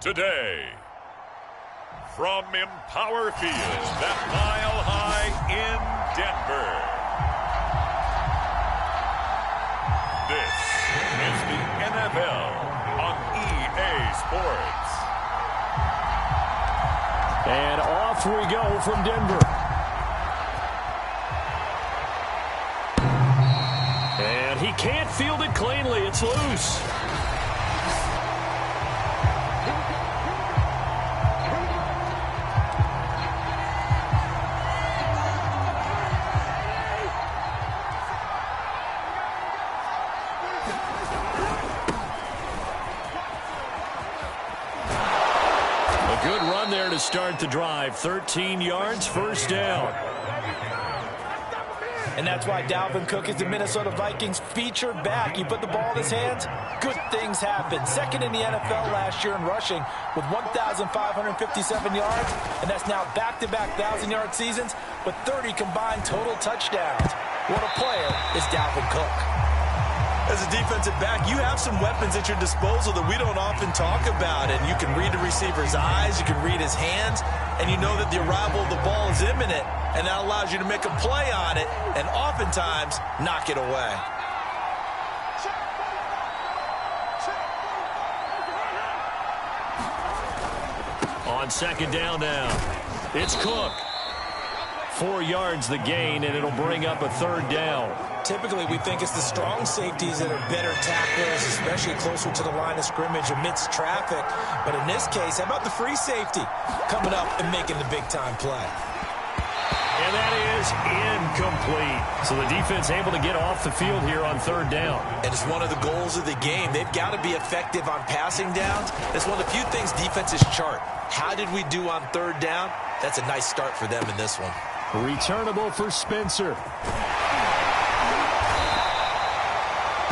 Today, from Empower Field, that mile high in Denver, this is the NFL on EA Sports. And off we go from Denver. And he can't field it cleanly. It's loose. To start the drive, 13 yards, first down. And that's why Dalvin Cook is the Minnesota Vikings featured back. You put the ball in his hands, good things happen. Second in the NFL last year in rushing with 1,557 yards, and that's now back-to-back 1,000-yard seasons with 30 combined total touchdowns. What a player is Dalvin Cook. As a defensive back, you have some weapons at your disposal that we don't often talk about. And you can read the receiver's eyes, you can read his hands, and you know that the arrival of the ball is imminent. And that allows you to make a play on it and oftentimes knock it away. On second down now, it's Cook. 4 yards the gain, and it'll bring up a third down. Typically, we think it's the strong safeties that are better tacklers, especially closer to the line of scrimmage amidst traffic. But in this case, how about the free safety coming up and making the big-time play? And that is incomplete. So the defense able to get off the field here on third down. And it's one of the goals of the game. They've got to be effective on passing downs. It's one of the few things defenses chart. How did we do on third down? That's a nice start for them in this one. Returnable for Spencer.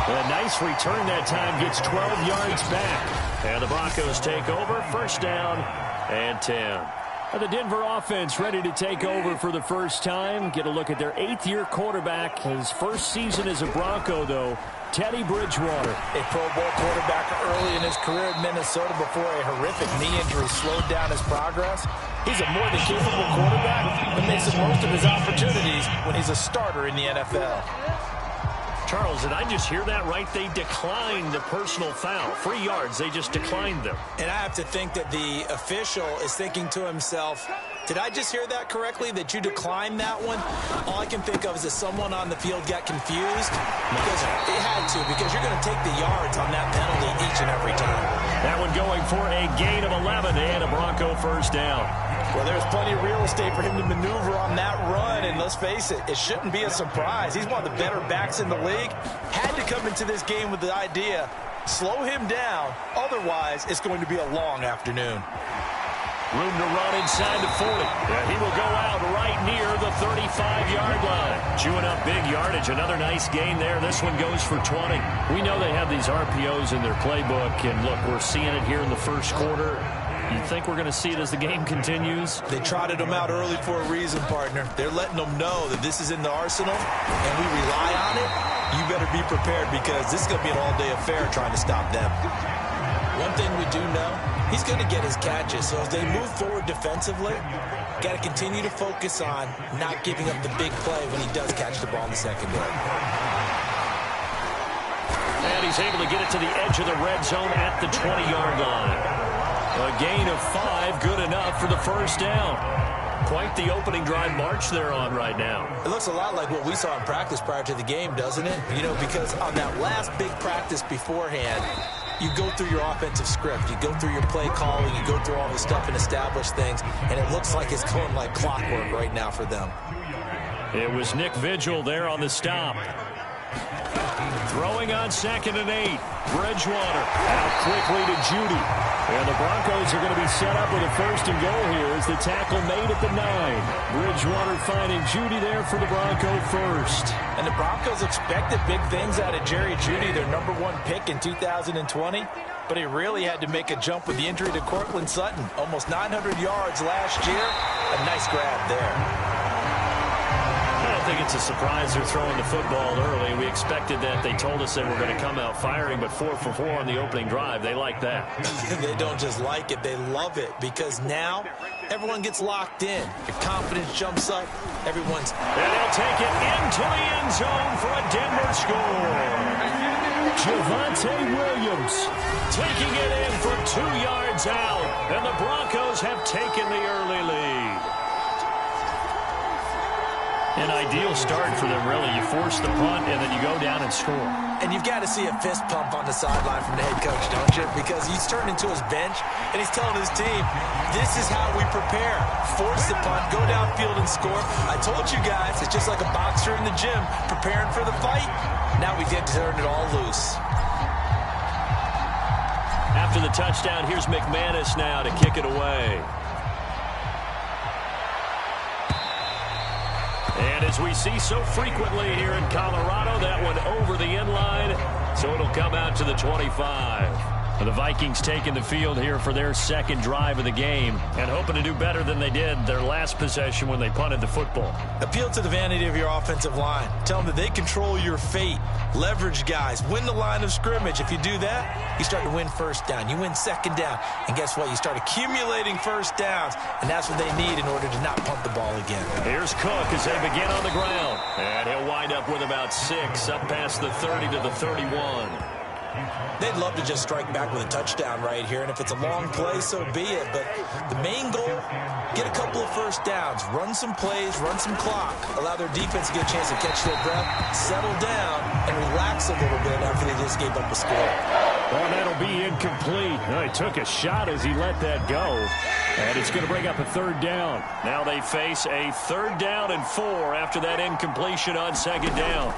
A nice return that time, gets 12 yards back. And the Broncos take over, first down and 10. And the Denver offense ready to take over for the first time. Get a look at their 8th-year quarterback. His first season as a Bronco, though, Teddy Bridgewater. A Pro Bowl quarterback early in his career in Minnesota before a horrific knee injury slowed down his progress. He's a more than capable quarterback that makes the most of his opportunities when he's a starter in the NFL. Charles, did I just hear that right? They declined the personal foul. 3 yards, they just declined them. And I have to think that the official is thinking to himself, did I just hear that correctly, that you declined that one? All I can think of is that someone on the field got confused. Because it had to, because you're going to take the yards on that penalty each and every time. That one going for a gain of 11 and a Bronco first down. Well, there's plenty of real estate for him to maneuver on that run, and let's face it, it shouldn't be a surprise. He's one of the better backs in the league. Had to come into this game with the idea, slow him down, otherwise it's going to be a long afternoon. Room to run inside the 40. Yeah, he will go out right near the 35-yard line. Chewing up big yardage. Another nice gain there. This one goes for 20. We know they have these RPOs in their playbook, and look, we're seeing it here in the first quarter. You think we're going to see it as the game continues? They trotted them out early for a reason, partner. They're letting them know that this is in the arsenal, and we rely on it. You better be prepared because this is going to be an all-day affair trying to stop them. One thing we do know, he's going to get his catches. So as they move forward defensively, got to continue to focus on not giving up the big play when he does catch the ball in the secondary. And he's able to get it to the edge of the red zone at the 20-yard line. A gain of 5, good enough for the first down. Quite the opening drive march they're on right now. It looks a lot like what we saw in practice prior to the game, doesn't it? You know, because on that last big practice beforehand, you go through your offensive script, you go through your play calling, you go through all the stuff and establish things, and it looks like it's going like clockwork right now for them. It was Nick Vigil there on the stop. Throwing on 2nd and 8. Bridgewater out quickly to Judy. And the Broncos are going to be set up with a first and goal here as the tackle made at the 9. Bridgewater finding Judy there for the Bronco first. And the Broncos expected big things out of Jerry Judy, their #1 pick in 2020. But he really had to make a jump with the injury to Cortland Sutton. Almost 900 yards last year. A nice grab there. think it's a surprise they're throwing the football early. We expected that. They told us they were going to come out firing, but 4 for 4 on the opening drive. They like that. They don't just like it, they love it, because now everyone gets locked in. Your confidence jumps up. Everyone's... And they'll take it into the end zone for a Denver score. Javonte Williams taking it in for 2 yards out, and the Broncos have taken the early lead. An ideal start for them, really. You force the punt, and then you go down and score. And you've got to see a fist pump on the sideline from the head coach, don't you? Because he's turned into his bench, and he's telling his team, this is how we prepare. Force the punt, go downfield and score. I told you guys, it's just like a boxer in the gym preparing for the fight. Now we get to turn it all loose. After the touchdown, here's McManus now to kick it away. And as we see so frequently here in Colorado, that one over the end line, so it'll come out to the 25. The Vikings taking the field here for their second drive of the game and hoping to do better than they did their last possession when they punted the football. Appeal to the vanity of your offensive line. Tell them that they control your fate. Leverage guys. Win the line of scrimmage. If you do that, you start to win first down. You win second down. And guess what? You start accumulating first downs. And that's what they need in order to not punt the ball again. Here's Cook as they begin on the ground. And he'll wind up with about 6 up past the 30 to the 31. They'd love to just strike back with a touchdown right here, and if it's a long play, so be it. But the main goal, get a couple of first downs, run some plays, run some clock, allow their defense to get a chance to catch their breath, settle down, and relax a little bit after they just gave up a score. Well, that'll be incomplete. Well, he took a shot as he let that go, and it's going to bring up a 3rd down. Now they face a 3rd down and 4 after that incompletion on 2nd down.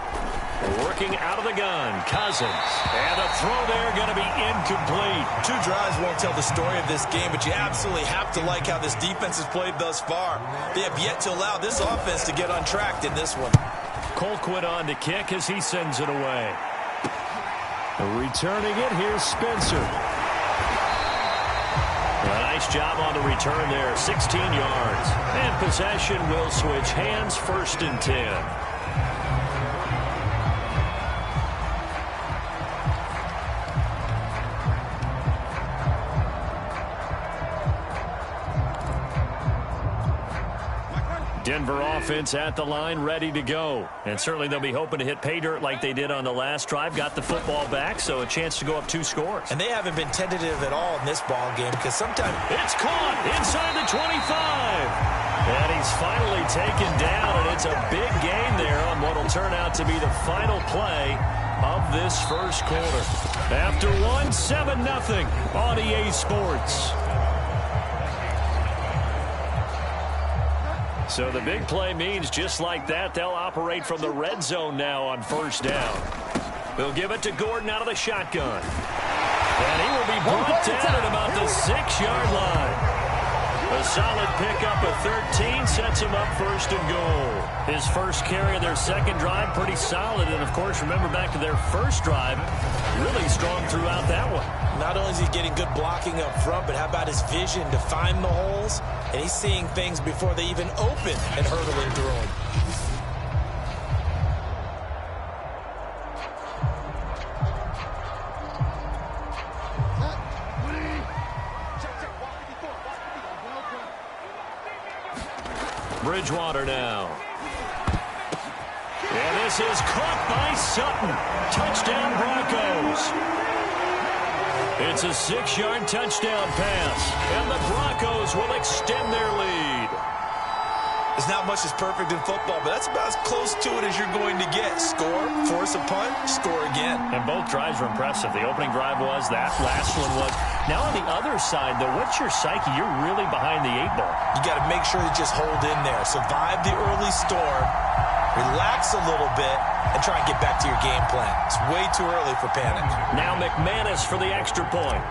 Working out of the gun, Cousins. And the throw there going to be incomplete. 2 drives won't tell the story of this game, but you absolutely have to like how this defense has played thus far. They have yet to allow this offense to get untracked in this one. Colquitt on to kick as he sends it away. Returning it, here's Spencer. A nice job on the return there, 16 yards. And possession will switch hands, 1st and 10. Denver offense at the line, ready to go. And certainly they'll be hoping to hit pay dirt like they did on the last drive. Got the football back, so a chance to go up 2 scores. And they haven't been tentative at all in this ball game because sometimes... It's caught inside the 25. And he's finally taken down, and it's a big gain there on what will turn out to be the final play of this first quarter. After one, 7-0 on EA Sports. So the big play means just like that, they'll operate from the red zone now on 1st down. They'll give it to Gordon out of the shotgun. And he will be brought down at about the 6-yard line. A solid pickup of 13 sets him up 1st and goal. His first carry of their second drive, pretty solid. And, of course, remember back to their first drive, really strong throughout that one. Not only is he getting good blocking up front, but how about his vision to find the holes? And he's seeing things before they even open and hurdling through them. Bridgewater now. And this is caught by Sutton. Touchdown Broncos. It's a 6-yard touchdown pass. And the Broncos will extend their lead. There's not much that's perfect in football, but that's about as close to it as you're going to get. Score, force a punt, score again. And both drives were impressive. The opening drive was, that last one was. Now on the other side, though, what's your psyche? You're really behind the 8 ball. You got to make sure you just hold in there. Survive the early storm, relax a little bit, and try and get back to your game plan. It's way too early for panic. Now McManus for the extra point.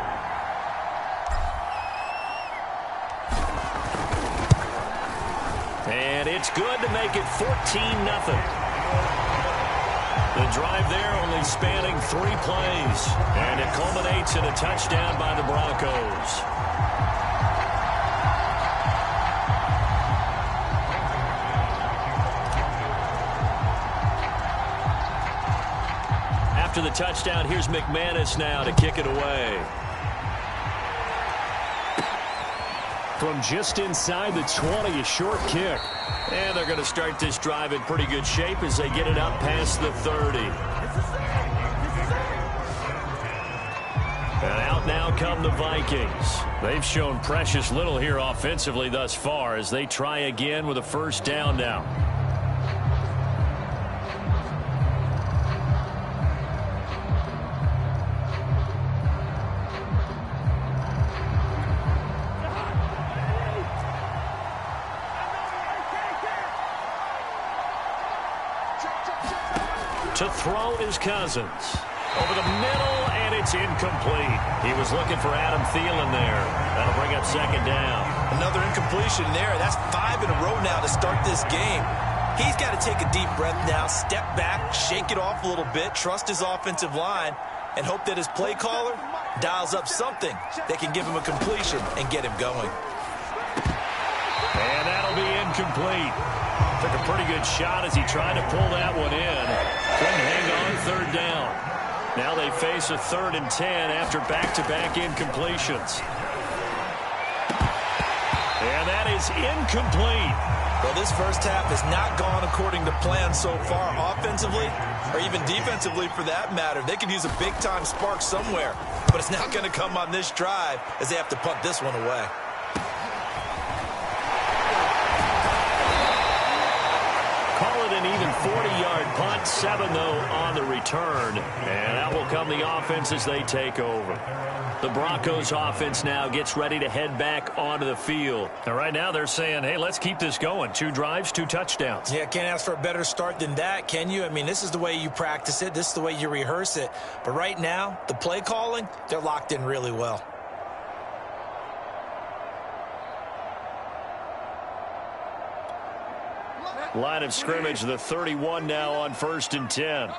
And it's good to make it 14-0. The drive there only spanning 3 plays. And it culminates in a touchdown by the Broncos. After the touchdown, here's McManus now to kick it away. From just inside the 20, a short kick. And they're going to start this drive in pretty good shape as they get it up past the 30. And out now come the Vikings. They've shown precious little here offensively thus far as they try again with a first down now. To throw is Cousins. Over the middle, and it's incomplete. He was looking for Adam Thielen there. That'll bring up second down. Another incompletion there. That's 5 in a row now to start this game. He's got to take a deep breath now, step back, shake it off a little bit, trust his offensive line, and hope that his play caller dials up something that can give him a completion and get him going. And that'll be incomplete. Took a pretty good shot as he tried to pull that one in. Couldn't hang on third down. Now they face a 3rd and 10 after back-to-back incompletions. And that is incomplete. Well, this first half has not gone according to plan so far offensively or even defensively for that matter. They could use a big-time spark somewhere, but it's not going to come on this drive as they have to punt this one away. An even 40-yard punt, 7 though on the return, and out will come the offense as they take over. The Broncos offense now gets ready to head back onto the field. And right now they're saying, hey, let's keep this going. 2 drives, 2 touchdowns. Yeah, can't ask for a better start than that, can you? I mean, this is the way you practice it. This is the way you rehearse it. But right now, the play calling, they're locked in really well. Line of scrimmage, the 31 now on 1st and 10.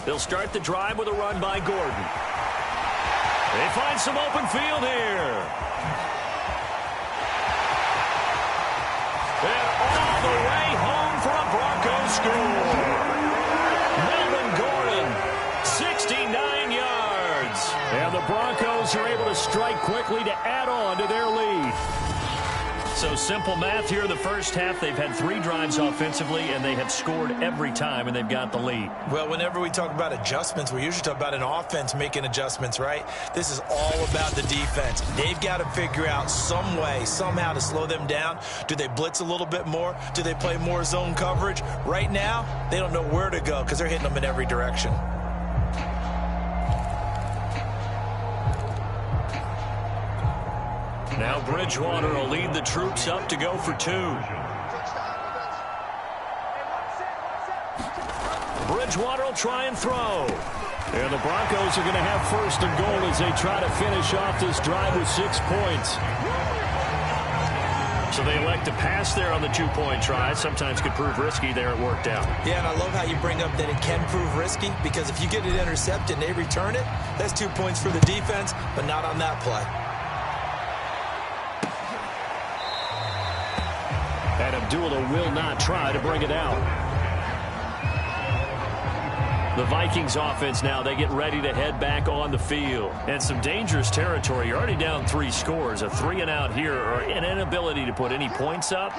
They'll start the drive with a run by Gordon. They find some open field here. And all the way home for a Broncos score. 69 yards. And the Broncos are able to strike quickly to add on to their lead. So simple math here in the first half. They've had 3 drives offensively, and they have scored every time, and they've got the lead. Well, whenever we talk about adjustments, we usually talk about an offense making adjustments, right? This is all about the defense. They've got to figure out some way, somehow to slow them down. Do they blitz a little bit more? Do they play more zone coverage? Right now, they don't know where to go because they're hitting them in every direction. Now Bridgewater will lead the troops up to go for 2. Bridgewater will try and throw. And the Broncos are going to have 1st and goal as they try to finish off this drive with 6 points. So they elect to pass there on the 2-point try. Sometimes could prove risky there. It worked out. Yeah, and I love how you bring up that it can prove risky because if you get it intercepted and they return it, that's 2 points for the defense, but not on that play. And Abdullah will not try to bring it out. The Vikings offense now, they get ready to head back on the field. And some dangerous territory. You're already down 3 scores. A 3-and-out here or an inability to put any points up.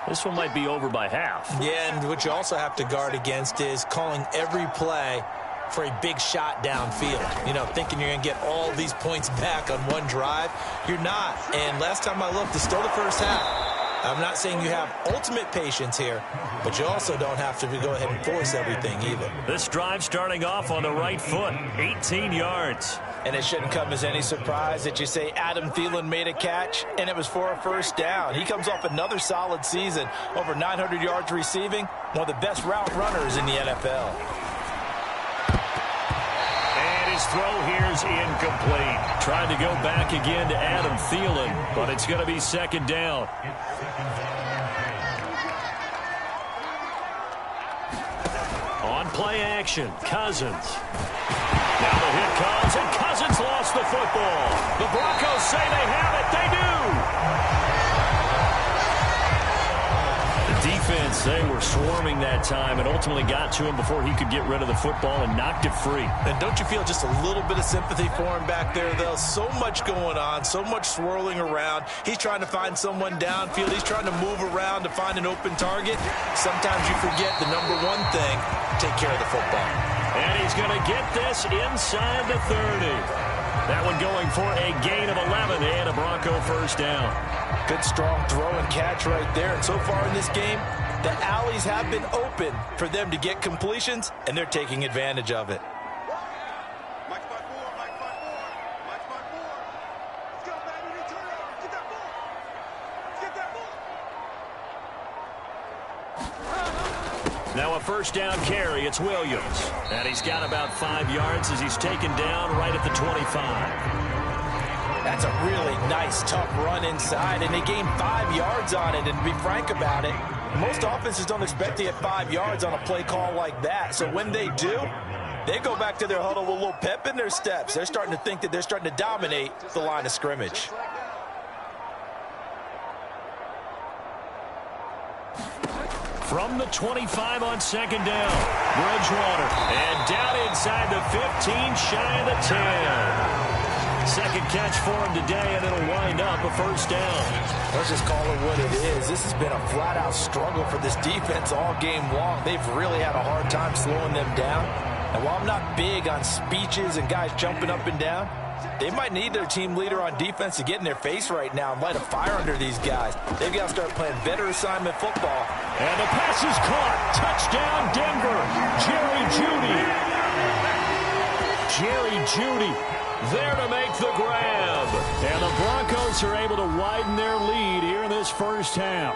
This one might be over by half. Yeah, and what you also have to guard against is calling every play for a big shot downfield. You know, thinking you're going to get all these points back on one drive. You're not. And last time I looked, it's still the first half. I'm not saying you have ultimate patience here, but you also don't have to go ahead and force everything either. This drive starting off on the right foot, 18 yards. And it shouldn't come as any surprise that you say Adam Thielen made a catch, and it was for a first down. He comes off another solid season, over 900 yards receiving, one of the best route runners in the NFL. His throw here is incomplete. Tried to go back again to Adam Thielen, but it's going to be second down. On play action, Cousins. Now the hit comes, and Cousins lost the football. The Broncos say they have it. They do. Defense, they were swarming that time and ultimately got to him before he could get rid of the football and knocked it free. And don't you feel just a little bit of sympathy for him back there, though? So much going on, so much swirling around. He's trying to find someone downfield. He's trying to move around to find an open target. Sometimes you forget the number one thing, take care of the football. And he's going to get this inside the 30. That one going for a gain of 11 and a Bronco first down. Good, strong throw and catch right there. And so far in this game, the alleys have been open for them to get completions, and they're taking advantage of it. Now a first down carry. It's Williams. And he's got about 5 yards as he's taken down right at the 25. That's a really nice, tough run inside, and they gained 5 yards on it. And to be frank about it, most offenses don't expect to get 5 yards on a play call like that. So when they do, they go back to their huddle with a little pep in their steps. They're starting to think that they're starting to dominate the line of scrimmage. From the 25 on second down, Bridgewater. And down inside the 15, shy of the 10. Second catch for him today, and it'll wind up a first down. Let's just call it what it is. This has been a flat-out struggle for this defense all game long. They've really had a hard time slowing them down. And while I'm not big on speeches and guys jumping up and down, they might need their team leader on defense to get in their face right now and light a fire under these guys. They've got to start playing better assignment football. And the pass is caught. Touchdown, Denver. Jerry Jeudy there to make the grab. And the Broncos are able to widen their lead here in this first half.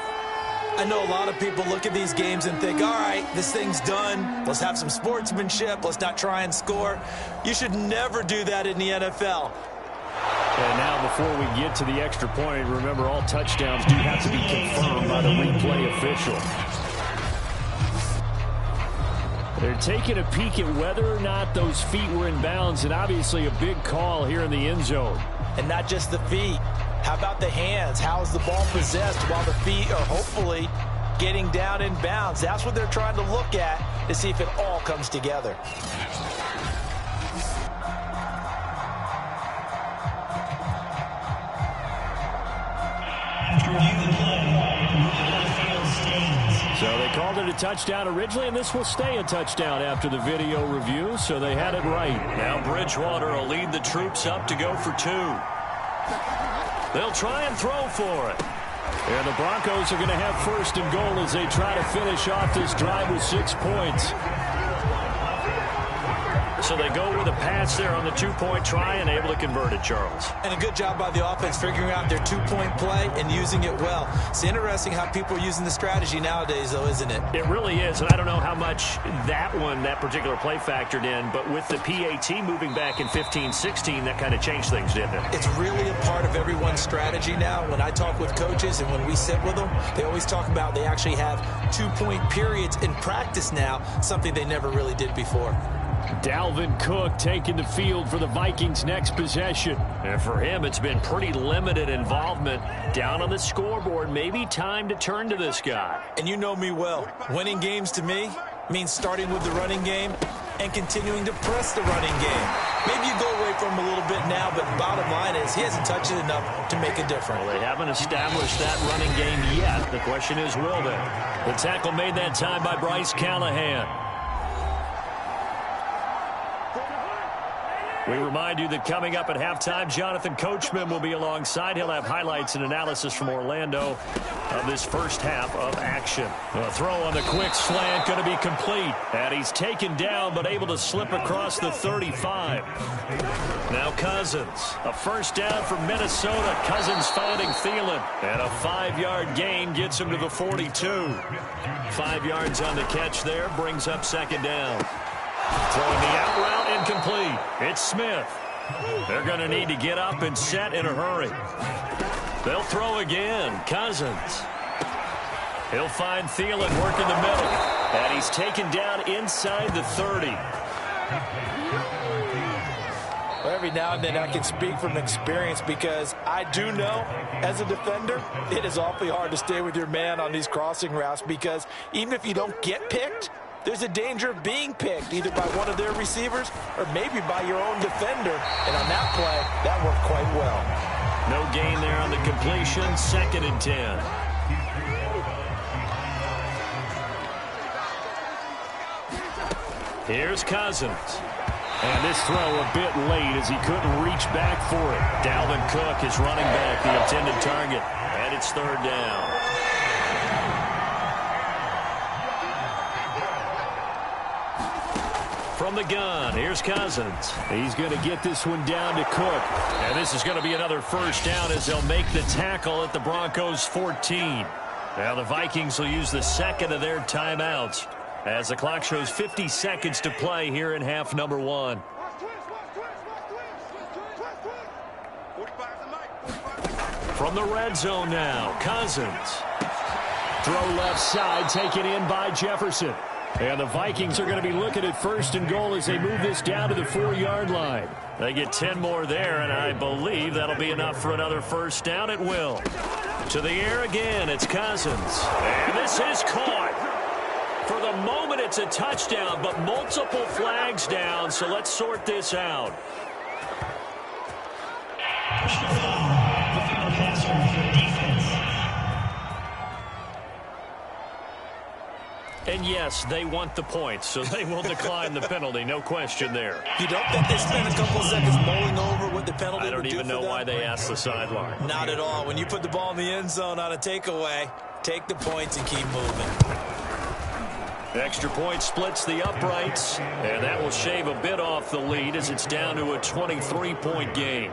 I know a lot of people look at these games and think, all right, this thing's done. Let's have some sportsmanship. Let's not try and score. You should never do that in the NFL. And now before we get to the extra point, remember all touchdowns do have to be confirmed by the replay official. They're taking a peek at whether or not those feet were in bounds, and obviously a big call here in the end zone. And not just the feet. How about the hands? How is the ball possessed while the feet are hopefully getting down in bounds? That's what they're trying to look at to see if it all comes together. So they called it a touchdown originally, and this will stay a touchdown after the video review, so they had it right. Now Bridgewater will lead the troops up to go for 2. They'll try and throw for it. And the Broncos are going to have first and goal as they try to finish off this drive with 6 points. So they go with a pass there on the 2-point try and able to convert it, Charles. And a good job by the offense figuring out their 2-point play and using it well. It's interesting how people are using the strategy nowadays, though, isn't it? It really is, and I don't know how much that particular play factored in, but with the PAT moving back in 15-16, that kind of changed things, didn't it? It's really a part of everyone's strategy now. When I talk with coaches and when we sit with them, they always talk about they actually have 2-point periods in practice now, something they never really did before. Dalvin Cook taking the field for the Vikings' next possession. And for him, it's been pretty limited involvement down on the scoreboard. Maybe time to turn to this guy. And you know me well. Winning games to me means starting with the running game and continuing to press the running game. Maybe you go away from him a little bit now, but the bottom line is he hasn't touched it enough to make a difference. Well, they haven't established that running game yet. The question is, will they? The tackle made that time by Bryce Callahan. We remind you that coming up at halftime, Jonathan Coachman will be alongside. He'll have highlights and analysis from Orlando of this first half of action. A throw on the quick slant going to be complete. And he's taken down but able to slip across the 35. Now Cousins. A first down for Minnesota. Cousins finding Thielen. And a 5-yard gain gets him to the 42. 5 yards on the catch there. Brings up second down. Throwing the out route incomplete. It's Smith. They're going to need to get up and set in a hurry. They'll throw again. Cousins. He'll find Thielen working the middle. And he's taken down inside the 30. Well, every now and then I can speak from experience because I do know, as a defender, it is awfully hard to stay with your man on these crossing routes because even if you don't get picked, there's a danger of being picked either by one of their receivers or maybe by your own defender. And on that play, that worked quite well. No gain there on the completion. 2nd and 10. Here's Cousins. And this throw a bit late as he couldn't reach back for it. Dalvin Cook is running back the intended target. And it's 3rd down. From the gun, here's Cousins. He's going to get this one down to Cook. And this is going to be another 1st down as they'll make the tackle at the Broncos 14. Now the Vikings will use the 2nd of their timeouts as the clock shows 50 seconds to play here in half number 1. From the red zone now, Cousins. Throw left side, taken in by Jefferson. And the Vikings are going to be looking at 1st and goal as they move this down to the 4-yard line. They get 10 more there, and I believe that'll be enough for another 1st down at will. To the air again, it's Cousins. And this is caught. For the moment, it's a touchdown, but multiple flags down, so let's sort this out. And yes, they want the points, so they will decline the penalty, no question there. You don't think they spent a couple of seconds mulling over what the penalty would do for them? I don't even know why they asked the sideline. Not at all. When you put the ball in the end zone on a takeaway, take the points and keep moving. Extra point splits the uprights, and that will shave a bit off the lead as it's down to a 23-point game.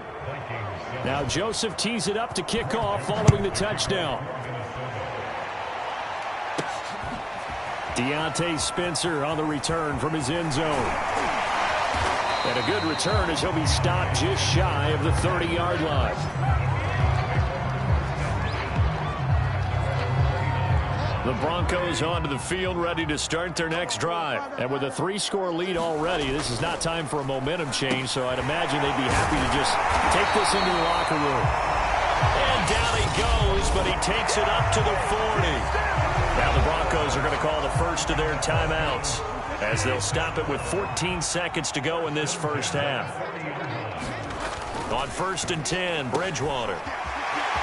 Now Joseph tees it up to kick off following the touchdown. Deontay Spencer on the return from his end zone. And a good return as he'll be stopped just shy of the 30-yard line. The Broncos onto the field ready to start their next drive. And with a 3-score lead already, this is not time for a momentum change, so I'd imagine they'd be happy to just take this into the locker room. And down he goes, but he takes it up to the 40. Now the Broncos are going to call the first of their timeouts as they'll stop it with 14 seconds to go in this first half. On 1st and 10, Bridgewater.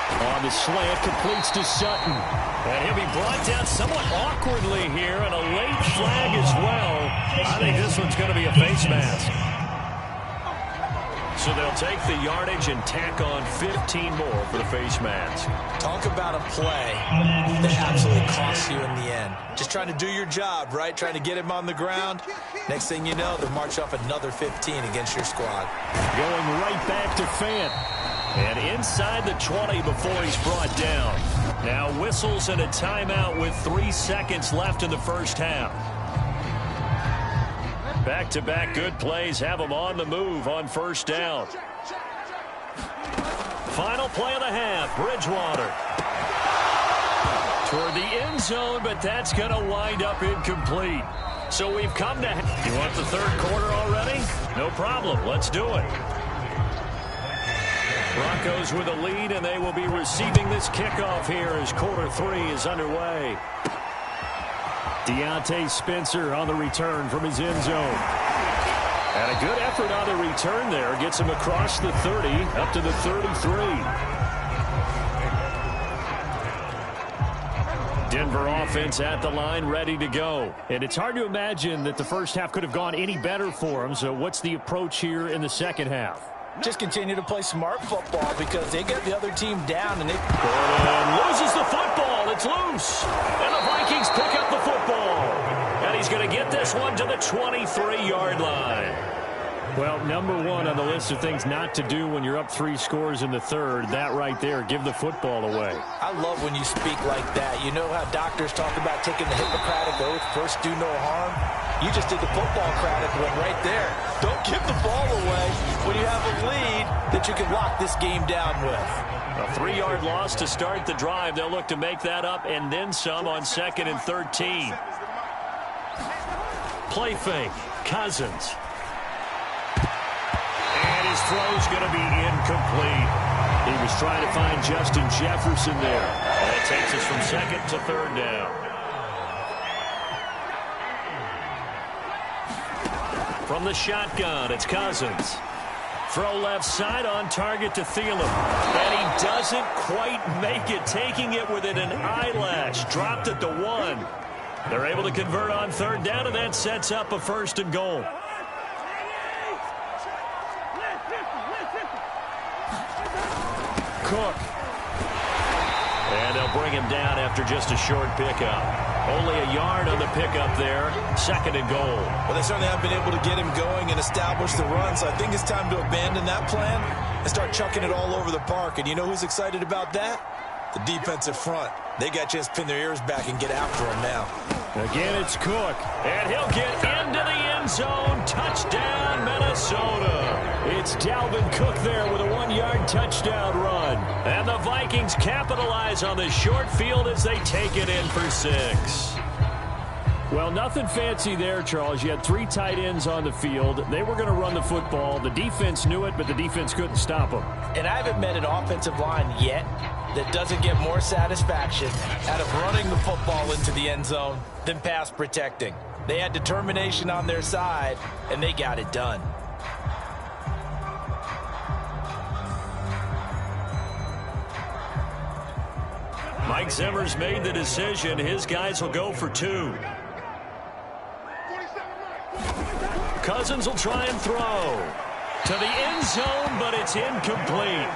On the slant, completes to Sutton. And he'll be brought down somewhat awkwardly here, and a late flag as well. I think this one's going to be a face mask. So they'll take the yardage and tack on 15 more for the face mask. Talk about a play that absolutely costs you in the end. Just trying to do your job, right? Trying to get him on the ground. Next thing you know, they'll march off another 15 against your squad. Going right back to Fant. And inside the 20 before he's brought down. Now whistles and a timeout with 3 seconds left in the first half. Back-to-back good plays have them on the move on 1st down. Final play of the half, Bridgewater. Toward the end zone, but that's going to wind up incomplete. So we've come to... You want the 3rd quarter already? No problem. Let's do it. Broncos with a lead, and they will be receiving this kickoff here as quarter 3 is underway. Deontay Spencer on the return from his end zone. And a good effort on the return there. Gets him across the 30, up to the 33. Denver offense at the line, ready to go. And it's hard to imagine that the first half could have gone any better for them. So what's the approach here in the second half? Just continue to play smart football because they get the other team down and they... Gordon loses the football. It's loose. And the Vikings pick up the football. And he's going to get this one to the 23-yard line. Well, number 1 on the list of things not to do when you're up 3 scores in the 3rd, that right there, give the football away. I love when you speak like that. You know how doctors talk about taking the Hippocratic oath, first do no harm? You just did the football-cratic one right there. Don't give the ball away when you have a lead that you can lock this game down with. A 3-yard loss to start the drive. They'll look to make that up and then some on 2nd and 13. Play fake. Cousins. And his complete. He was trying to find Justin Jefferson there. That takes us from second to third down. From the shotgun, it's Cousins. Throw left side on target to Thielen. And he doesn't quite make it, taking it within an eyelash. Dropped at the 1. They're able to convert on third down, and that sets up a first and goal. Cook. And they'll bring him down after just a short pickup. Only a yard on the pickup there. Second and goal. Well, they certainly have been able to get him going and establish the run, so I think it's time to abandon that plan and start chucking it all over the park. And you know who's excited about that? The defensive front. They got a chance to pin their ears back and get after him now. Again, it's Cook. And he'll get into the end zone. Touchdown, Minnesota. It's Dalvin Cook there with a 1-yard touchdown run. And the Vikings capitalize on the short field as they take it in for 6. Well, nothing fancy there, Charles. You had 3 tight ends on the field. They were going to run the football. The defense knew it, but the defense couldn't stop them. And I haven't met an offensive line yet that doesn't get more satisfaction out of running the football into the end zone than pass protecting. They had determination on their side, and they got it done. Mike Zimmer's made the decision. His guys will go for 2. Cousins will try and throw to the end zone, but it's incomplete.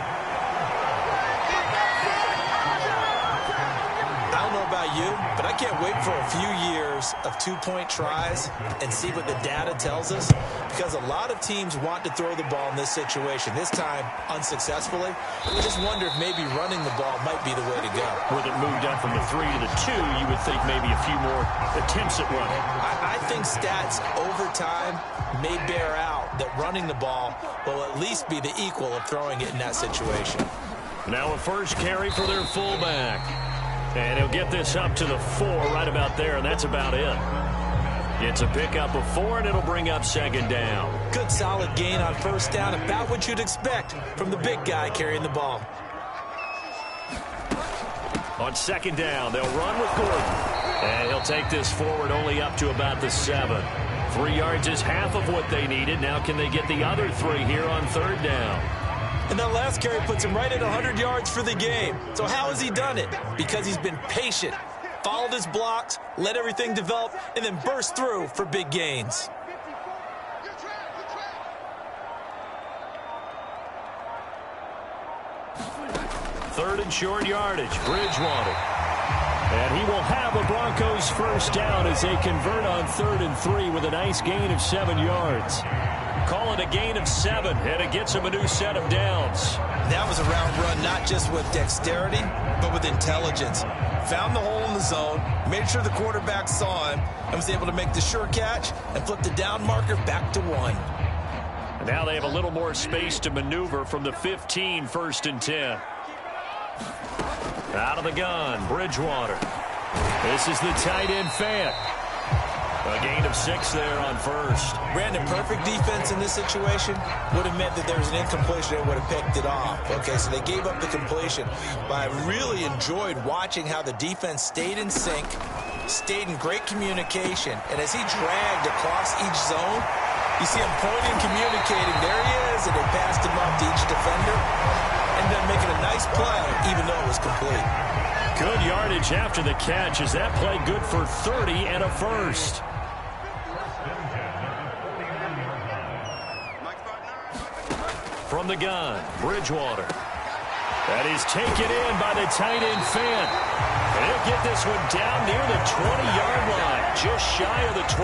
I don't know about you, but I can't wait for a few years of 2-point tries and see what the data tells us, because a lot of teams want to throw the ball in this situation, this time unsuccessfully. I just wonder if maybe running the ball might be the way to go. With it moved up from the 3 to the 2, you would think maybe a few more attempts at running. I think stats over time may bear out that running the ball will at least be the equal of throwing it in that situation. Now a first carry for their fullback. And he'll get this up to the 4 right about there, and that's about it. It's a pickup of 4, and it'll bring up second down. Good solid gain on first down, about what you'd expect from the big guy carrying the ball. On second down, they'll run with Gordon. And he'll take this forward only up to about the 7. 3 yards is half of what they needed. Now can they get the other 3 here on third down? And that last carry puts him right at 100 yards for the game. So how has he done it? Because he's been patient, followed his blocks, let everything develop, and then burst through for big gains. Third and short yardage, Bridgewater. And he will have a Broncos first down as they convert on 3rd and 3 with a nice gain of 7 yards. Call it a gain of 7, and it gets him a new set of downs. That was a round run, not just with dexterity, but with intelligence. Found the hole in the zone, made sure the quarterback saw him, and was able to make the sure catch and flip the down marker back to 1. And now they have a little more space to maneuver from the 15, 1st and 10. Out of the gun, Bridgewater. This is the tight end Fant. A gain of 6 there on first. Brandon, perfect defense in this situation would have meant that there was an incompletion and would have picked it off. Okay, so they gave up the completion. But I really enjoyed watching how the defense stayed in sync, stayed in great communication, and as he dragged across each zone, you see him pointing, communicating. There he is, and they passed him up to each defender. Ended up making a nice play, even though it was complete. Good yardage after the catch. Is that play good for 30 and a first? From the gun, Bridgewater. That is taken in by the tight end Fant. And he'll get this one down near the 20-yard line, just shy of the 20.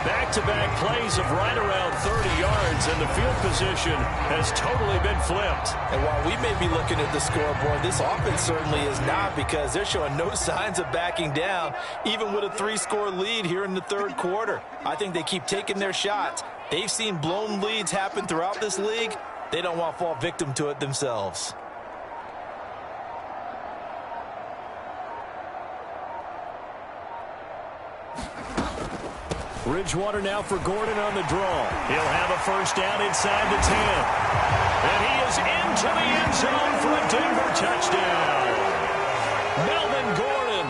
Back-to-back plays of right around 30 yards, and the field position has totally been flipped. And while we may be looking at the scoreboard, this offense certainly is not, because they're showing no signs of backing down, even with a 3-score lead here in the third quarter. I think they keep taking their shots. They've seen blown leads happen throughout this league. They don't want to fall victim to it themselves. Bridgewater now for Gordon on the draw. He'll have a first down inside the 10. And he is into the end zone for a Denver touchdown. Melvin Gordon,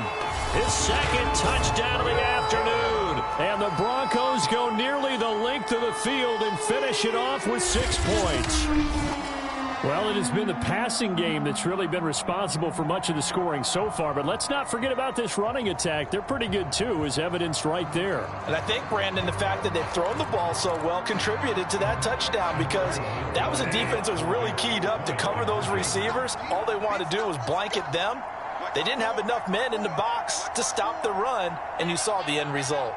his second touchdown of the afternoon. And the Broncos go nearly the length of the field and finish it off with 6 points. Well, it has been the passing game that's really been responsible for much of the scoring so far. But let's not forget about this running attack. They're pretty good, too, as evidenced right there. And I think, Brandon, the fact that they've thrown the ball so well contributed to that touchdown, because that was a defense that was really keyed up to cover those receivers. All they wanted to do was blanket them. They didn't have enough men in the box to stop the run, and you saw the end result.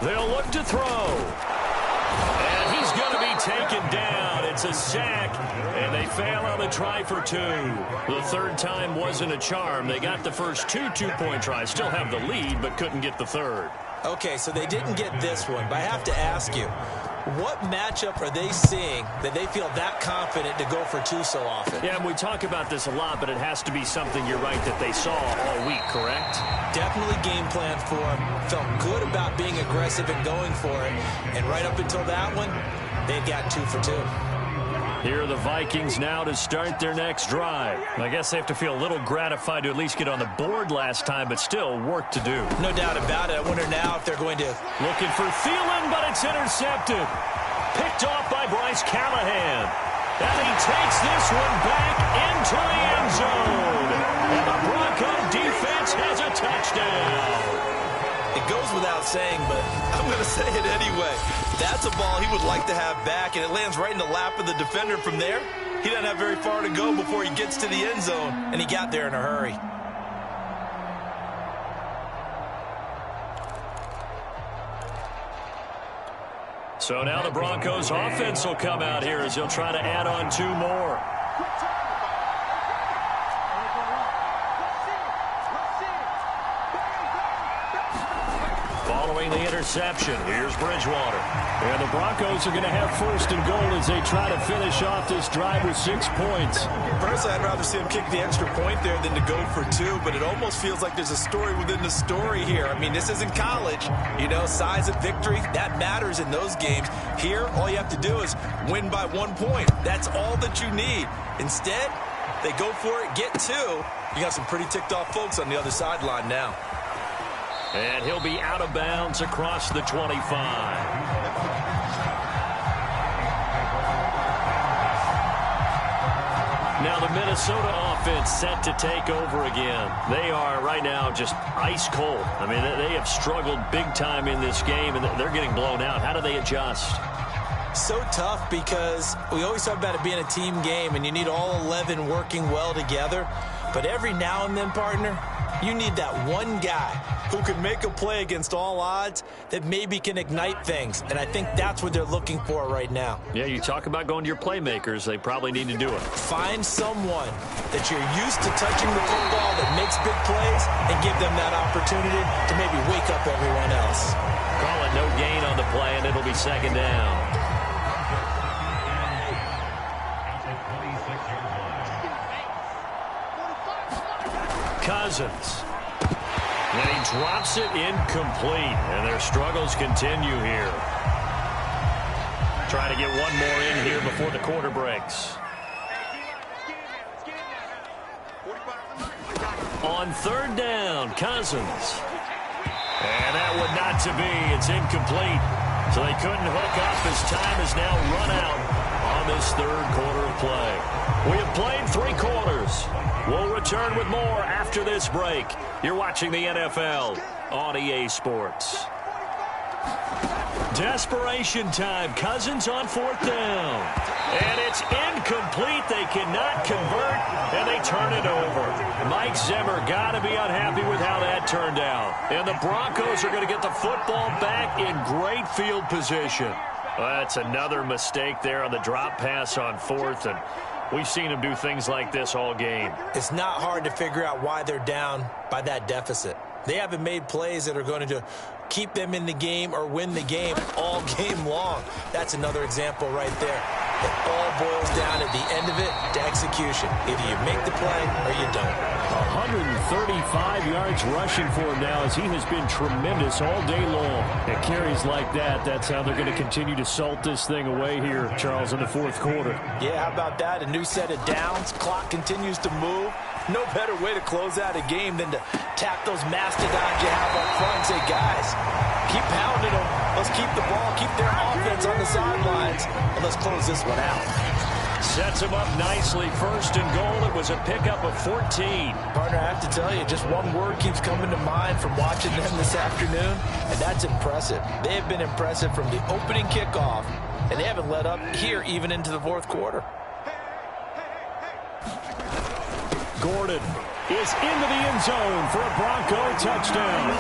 They'll look to throw. And he's going to be taken down. It's a sack, and they fail on the try for 2. The third time wasn't a charm. They got the first 2 two-point tries. Still have the lead, but couldn't get the third. Okay, so they didn't get this one, but I have to ask you, what matchup are they seeing that they feel that confident to go for 2 so often? Yeah, and we talk about this a lot, but it has to be something, you're right, that they saw all week, correct? Definitely game plan for them. Felt good about being aggressive and going for it. And right up until that one, they got 2 for 2. Here are the Vikings now to start their next drive. I guess they have to feel a little gratified to at least get on the board last time, but still work to do. No doubt about it. I wonder now if they're going to... Looking for Thielen, but it's intercepted. Picked off by Bryce Callahan. And he takes this one back into the end zone. And the Bronco defense has a touchdown. It goes without saying, but I'm going to say it anyway. That's a ball he would like to have back, and it lands right in the lap of the defender from there. He doesn't have very far to go before he gets to the end zone, and he got there in a hurry. So now the Broncos offense will come out here as they'll try to add on 2 more. Following the interception, here's Bridgewater. And the Broncos are going to have first and goal as they try to finish off this drive with 6 points. Personally, I'd rather see him kick the extra point there than to go for 2, but it almost feels like there's a story within the story here. I mean, this isn't college. You know, size of victory, that matters in those games. Here, all you have to do is win by 1 point. That's all that you need. Instead, they go for it, get 2. You got some pretty ticked off folks on the other sideline now. And he'll be out of bounds across the 25. Now the Minnesota offense set to take over again. They are right now just ice cold. I mean, they have struggled big time in this game, and they're getting blown out. How do they adjust? So tough, because we always talk about it being a team game, and you need all 11 working well together. But every now and then, partner, you need that one guy who can make a play against all odds that maybe can ignite things. And I think that's what they're looking for right now. Yeah, you talk about going to your playmakers. They probably need to do it. Find someone that you're used to touching the football that makes big plays and give them that opportunity to maybe wake up everyone else. Call it no gain on the play, and it'll be second down. Cousins. And he drops it incomplete, and their struggles continue here. Trying to get one more in here before the quarter breaks. On third down, Cousins. And that would not to be. It's incomplete. So they couldn't hook up as time is now run out on this third quarter of play. We have played 3 quarters. We'll return with more after this break. You're watching the NFL on EA Sports. Desperation time. Cousins on 4th down. And it's incomplete. They cannot convert, and they turn it over. Mike Zimmer got to be unhappy with how that turned out. And the Broncos are going to get the football back in great field position. Well, that's another mistake there on the drop pass on 4th, and we've seen them do things like this all game. It's not hard to figure out why they're down by that deficit. They haven't made plays that are going to keep them in the game or win the game all game long. That's another example right there. It all boils down at the end of it to execution. Either you make the play or you don't. 135 yards rushing for him now as he has been tremendous all day long. At carries like that, that's how they're going to continue to salt this thing away here, Charles, in the fourth quarter. Yeah, how about that? A new set of downs. Clock continues to move. No better way to close out a game than to tap those mastodons you have up front and say, guys, keep pounding them. Let's keep the ball, keep their offense on the sidelines, and let's close this one out. Sets him up nicely. First and goal. It was a pickup of 14. Partner, I have to tell you, just one word keeps coming to mind from watching them this afternoon, and that's impressive. They have been impressive from the opening kickoff, and they haven't let up here even into the fourth quarter. Gordon is into the end zone for a Bronco touchdown.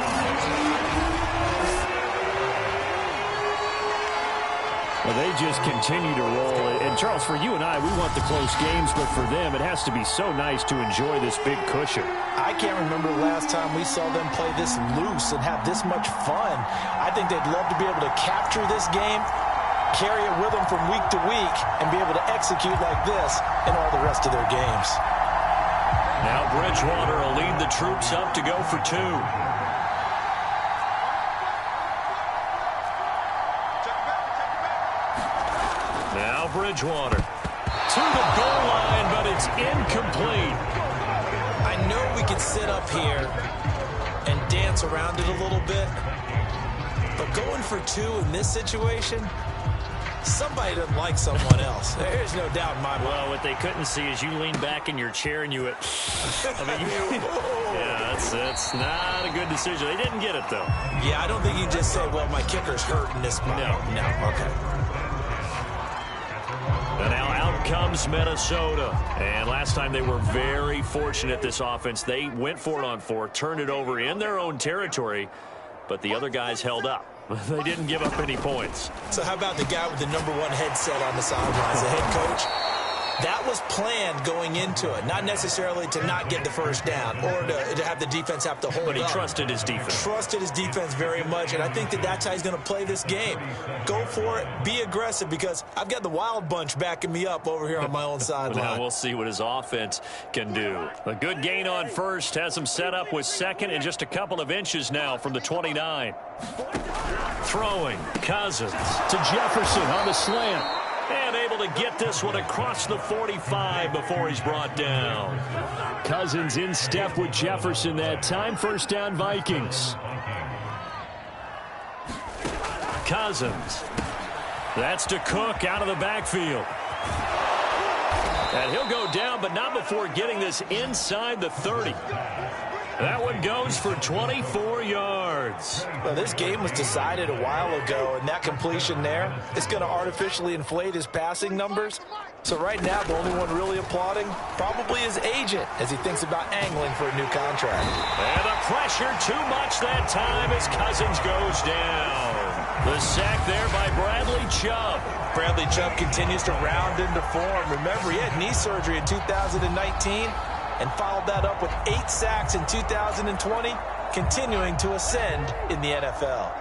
Well, they just continue to roll. And, Charles, for you and I, we want the close games, but for them, it has to be so nice to enjoy this big cushion. I can't remember the last time we saw them play this loose and have this much fun. I think they'd love to be able to capture this game, carry it with them from week to week, and be able to execute like this in all the rest of their games. Now Bridgewater will lead the troops up to go for two. Now Bridgewater to the goal line, but it's incomplete. I know we can sit up here and dance around it a little bit, but going for two in this situation, somebody doesn't like someone else. There's no doubt in my mind. Well, what they couldn't see is you lean back in your chair and you went, yeah, that's not a good decision. They didn't get it, though. Yeah, I don't think you just say, well, my kicker's hurt in this spot. No, okay. And now out comes Minnesota. And last time they were very fortunate, this offense. They went for it on fourth, turned it over in their own territory, but the other guys held up. They didn't give up any points. So how about the guy with the #1 headset on the sidelines, the head coach? That was planned going into it, not necessarily to not get the first down or to have the defense have to hold up. But he trusted his defense. Trusted his defense very much, and I think that's how he's going to play this game. Go for it, be aggressive, because I've got the wild bunch backing me up over here on my own sideline. Now we'll see what his offense can do. A good gain on first has him set up with second and just a couple of inches now from the 29. Throwing, Cousins to Jefferson on the slant. And able to get this one across the 45 before he's brought down. Cousins in step with Jefferson that time. First down, Vikings. Cousins. That's to Cook out of the backfield. And he'll go down, but not before getting this inside the 30. That one goes for 24 yards. Well, this game was decided a while ago, and that completion there is going to artificially inflate his passing numbers. So right now, the only one really applauding probably his agent as he thinks about angling for a new contract. And the pressure too much that time as Cousins goes down. The sack there by Bradley Chubb. Bradley Chubb continues to round into form. Remember, he had knee surgery in 2019. And followed that up with 8 sacks in 2020, continuing to ascend in the NFL.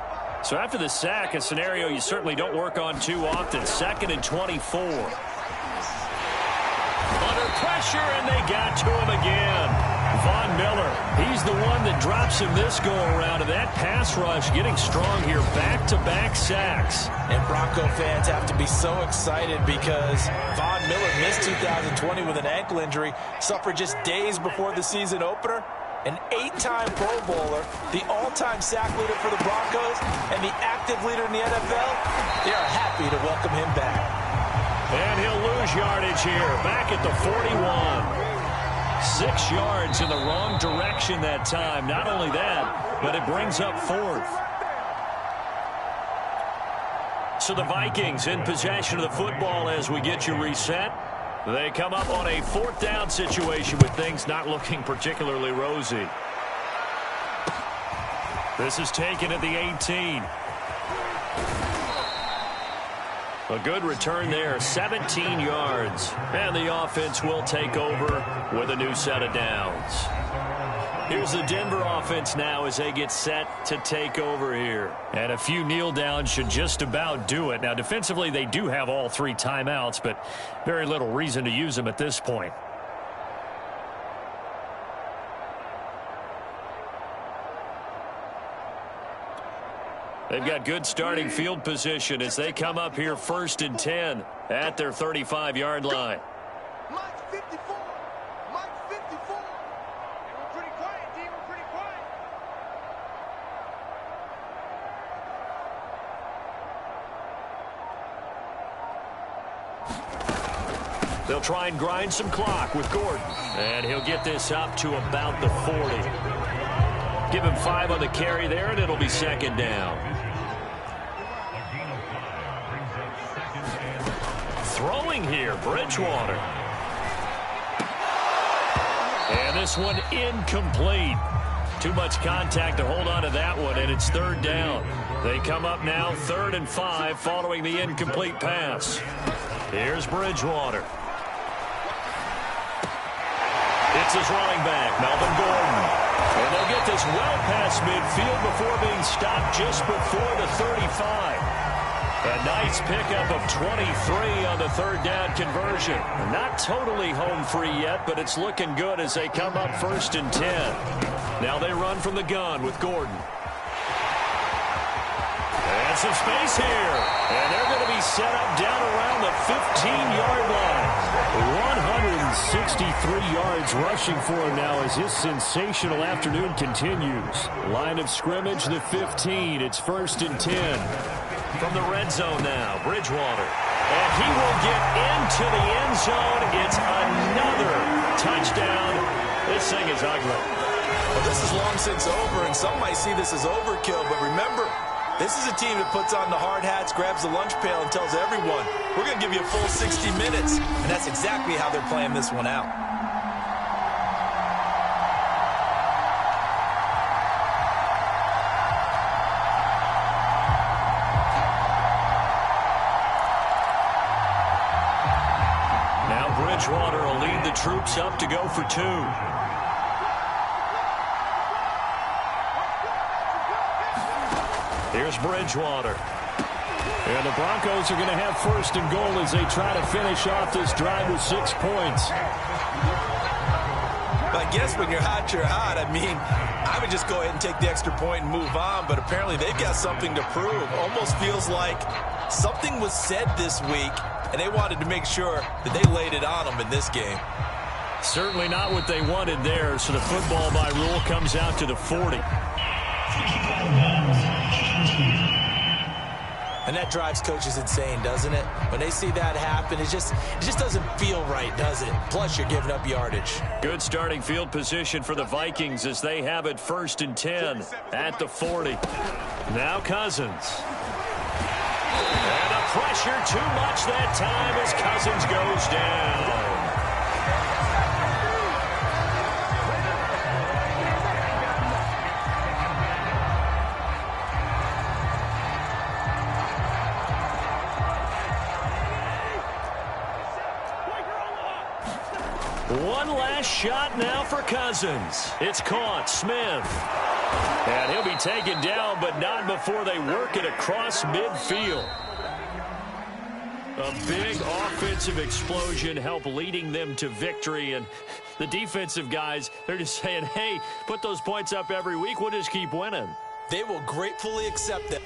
So after the sack, a scenario you certainly don't work on too often. 2nd and 24. Under pressure, and they got to him again. Von Miller, he's the one that drops him this go-around. And that pass rush getting strong here. Back-to-back sacks. And Bronco fans have to be so excited because Von Miller missed 2020 with an ankle injury, suffered just days before the season opener. An 8-time Pro Bowler, the all-time sack leader for the Broncos, and the active leader in the NFL. They are happy to welcome him back. And he'll lose yardage here, back at the 41. 6 yards in the wrong direction that time. Not only that, but it brings up 4th. So the Vikings in possession of the football as we get you reset. They come up on a 4th down situation with things not looking particularly rosy. This is taken at the 18. A good return there, 17 yards. And the offense will take over with a new set of downs. Here's the Denver offense now as they get set to take over here. And a few kneel downs should just about do it. Now, defensively, they do have all 3 timeouts, but very little reason to use them at this point. They've got good starting field position as they come up here 1st and 10 at their 35-yard line. Mike 54. Mike 54. And we're pretty quiet, D. We're pretty quiet. They'll try and grind some clock with Gordon. And he'll get this up to about the 40. Give him 5 on the carry there, and it'll be 2nd down. Throwing here, Bridgewater. And this one incomplete. Too much contact to hold on to that one, and it's 3rd down. They come up now 3rd and 5 following the incomplete pass. Here's Bridgewater. It's his running back, Melvin Gordon. And they'll get this well past midfield before being stopped just before the 35. A nice pickup of 23 on the 3rd down conversion. Not totally home free yet, but it's looking good as they come up 1st and 10. Now they run from the gun with Gordon. And some space here. And they're going to be set up down around the 15-yard line. 163 yards rushing for him now as his sensational afternoon continues. Line of scrimmage, the 15. It's 1st and 10. From the red zone now, Bridgewater. And he will get into the end zone. It's another touchdown. This thing is ugly. Well, this is long since over, and some might see this as overkill. But remember, this is a team that puts on the hard hats, grabs the lunch pail, and tells everyone, we're going to give you a full 60 minutes. And that's exactly how they're playing this one out. Bridgewater will lead the troops up to go for 2. Here's Bridgewater. And the Broncos are going to have 1st and goal as they try to finish off this drive with 6 points. I guess when you're hot, you're hot. I mean, I would just go ahead and take the extra point and move on, but apparently they've got something to prove. Almost feels like something was said this week, and they wanted to make sure that they laid it on them in this game. Certainly not what they wanted there, so the football by rule comes out to the 40. And that drives coaches insane, doesn't it? When they see that happen, it just doesn't feel right, does it? Plus, you're giving up yardage. Good starting field position for the Vikings as they have it 1st and 10 at the 40. Now Cousins. And the pressure too much that time as Cousins goes down. One last shot now for Cousins. It's caught. Smith. And he'll be taken down, but not before they work it across midfield. A big offensive explosion helped leading them to victory. And the defensive guys, they're just saying, hey, put those points up every week. We'll just keep winning. They will gratefully accept that.